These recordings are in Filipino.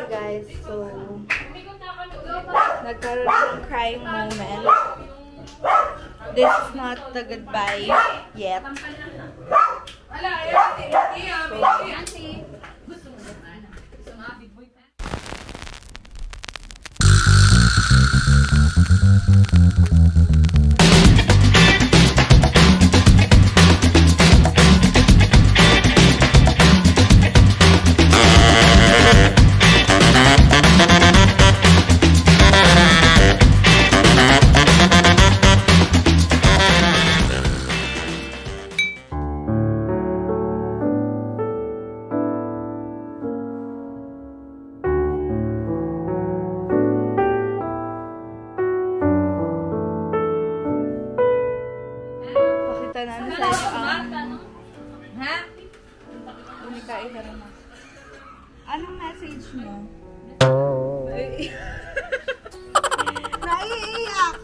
guys, so nagkaroon ng crying moment. This is not the goodbye yet. Anong message mo? Naiiyak!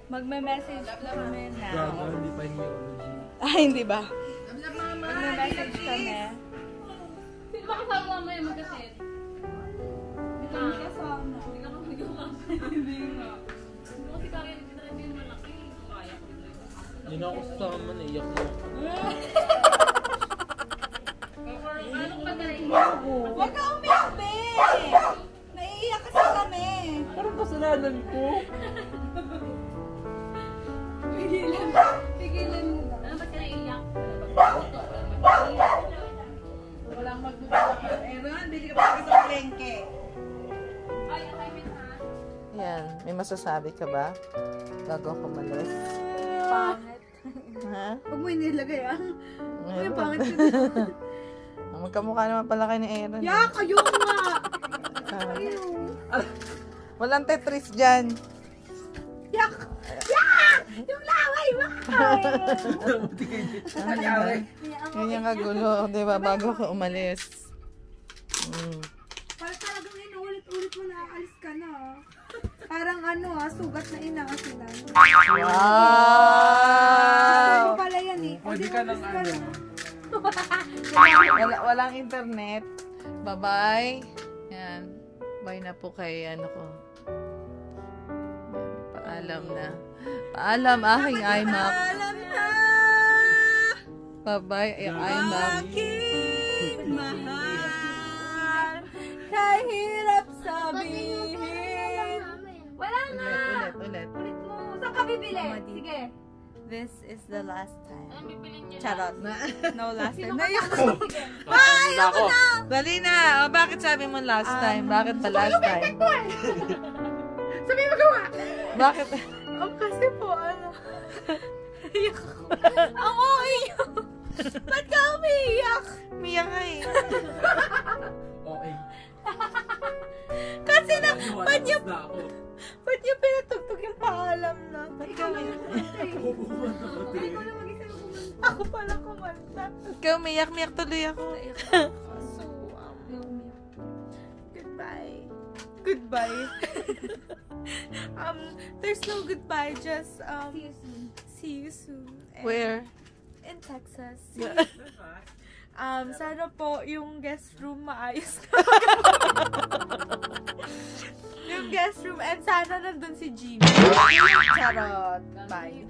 Magme-message kami na. Hindi pa neology. Hindi ba? Magme-message kami. Sino ba kasama mo yung magkasit? Hindi kami kasama. Hindi ka kasama. Hindi nga. Hindi kasi kaya rin yung malaki. Kaya ko rin. Hindi na ako kasama, naiyak na. Anong pagkaiyak? Huwag ka umiyak, be! Naiiyak kasi kami. Parang kasalanan ko. Pigilan mo ba? Ano ba't ka naiiyak? Walang magbubuka. Aaron, bili ka pa sa palengke. Ay, okay, ha? Yan, may masasabi ka ba? Bago ako malis. Pangit. Ha? Huwag mo inilagay ah. May pangit yun. Magkamukha naman pala kayo ni Aaron. Yak! Ayun nga! Walang Tetris dyan. Yak! Yak! Yung laway mo! Ganyan kagulo, di ba? Bago ka umalis. Parang talagang inuulit-ulit mo na alis ka na. Parang ano sugat na inangasinan. Wow! Pala yan eh. Pwede ka ng ano. Walang internet. Bye-bye. Yan. Bye na po kay ano ko. Paalam na. Paalam aking iMac. Alam na! Bye-bye iMac. Aking mahal, kahirap sabihin. Wala na! Ulit. Ulit mo. Saan ka bibili? Sige. This is the last time. Anong bibilin niya? Charot. No last time. Naiyak Ako. Ay, ako na! Dali na. O, bakit sabi mo last time? Bakit pa last time? Sabi mo gawa! Bakit? Kasi po, Iyak ako. Ako iyak. Ba't ka umiiyak? Miyak ka eh. Okay. Kasi na, ba't niyo na ako. pinatugtog yung paalam na? Ikaw na Upuan na pati. Ako pala kumanta. Ikaw, miyak tuloy ako. So, goodbye. Goodbye. There's no goodbye, just see you soon. And Where? in Texas. Sana po yung guest room maayos na. Yung guest room, and sana nandun si Gina. Charot. Bye.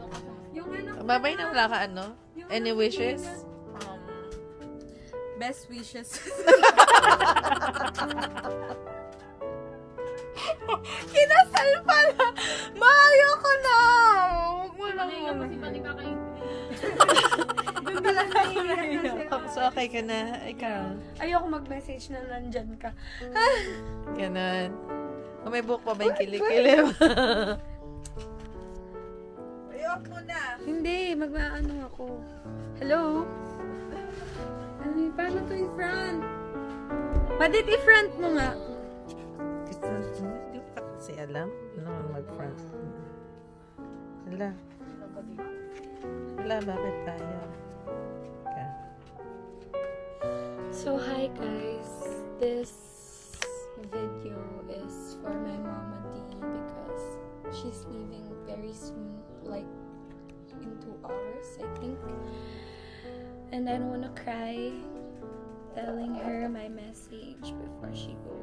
Yung ano, Babay na wala ka ano? Any wishes? best wishes. Kinasal pala! Maayo ko na! Huwag mo lang Naiiyak kasi pati kakain. Doon pala naiiyak kasi. So, okay ka na. Ikaw. Ayoko mag-message na nandyan ka. Ganon. O, may book pa ba yung kilikili? Ayoko muna. Hindi, mag-ano ako. Hello? Ano yun? Paano to i-front? Padit i-front mo nga. Hindi ko kasi alam. Ano ang mag-front? Wala, bakit tayo? So, hi guys. This video is for my mama D because she's leaving very soon, like in 2 hours, I think. And I don't wanna cry. telling her my message before she go.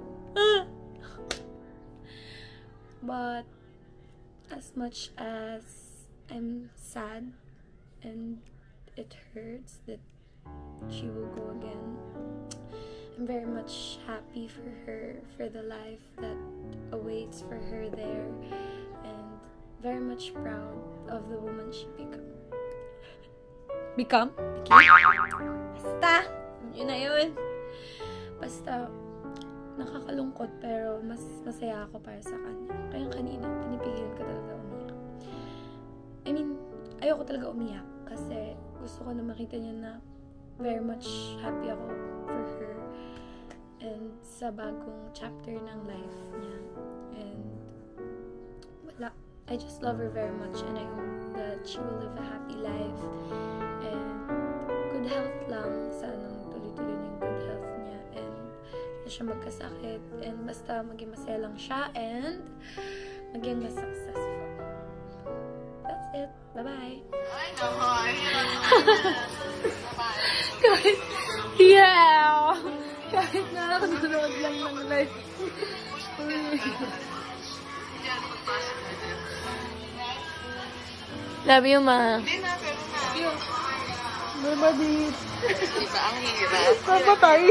But as much as I'm sad and it hurts that she will go again, I'm very much happy for her, for the life that awaits for her there, and very much proud of the woman she become. Basta, yun na yun. Basta, nakakalungkot pero mas masaya ako para sa kanya. Kaya kanina, pinipigilan ko talaga umiyak. I mean, ayoko talaga umiyak kasi gusto ko na makita niya na very much happy ako for her and sa bagong chapter ng life niya. And wala, I just love her very much and I hope that she will live a happy life and good health lang. Sana tuloy-tuloy na yung good health niya and na siya magkasakit and basta maging masaya lang siya and maging mas successful. That's it. Bye-bye. Yeah! Kahit nakakanood lang ng live. Love you, ma. Hindi na, pero na. Bye-bye. Diba ang hirap? Papatay.